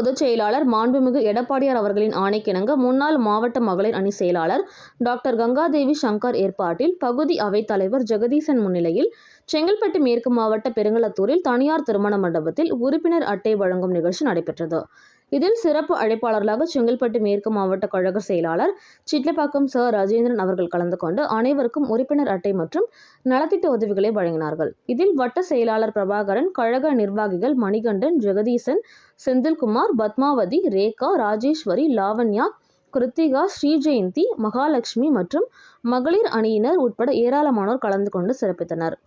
பொதுச் செயலாளர் மாண்புமிகு எடப்பாடியார் அவர்களின் ஆணைக்கிணங்க முன்னாள் மாவட்ட மகளிர் அணி செயலாளர் டாக்டர் கங்காதேவி சங்கர் ஏற்பாட்டில் பகுதி அவைத் தலைவர் ஜெகதீசன் முன்னிலையில் செங்கல்பட்டு மேற்கு மாவட்ட பெருங்களத்தூரில் தனியார் திருமண மண்டபத்தில் உறுப்பினர் அட்டை வழங்கும் நிகழ்ச்சி நடைபெற்றது. இதில் சிறப்பு அழைப்பாளர்களாக செங்கல்பட்டு மேற்கு மாவட்ட கழக செயலாளர் சிட்லப்பாக்கம் ச. ராஜேந்திரன் அவர்கள் கலந்து கொண்டு அனைவருக்கும் உறுப்பினர் அட்டை மற்றும் நலத்திட்ட உதவிகளை வழங்கினார்கள். இதில் வட்ட செயலாளர் பிரபாகரன், கழக நிர்வாகிகள் மணிகண்டன், ஜெகதீசன், செந்தில்குமார், பத்மாவதி, ரேகா, ராஜேஸ்வரி, லாவண்யா, கிருத்திகா, ஸ்ரீஜெயந்தி, மகாலட்சுமி மற்றும் மகளிர் அணியினர் உட்பட ஏராளமானோர் கலந்து கொண்டு சிறப்பித்தனர்.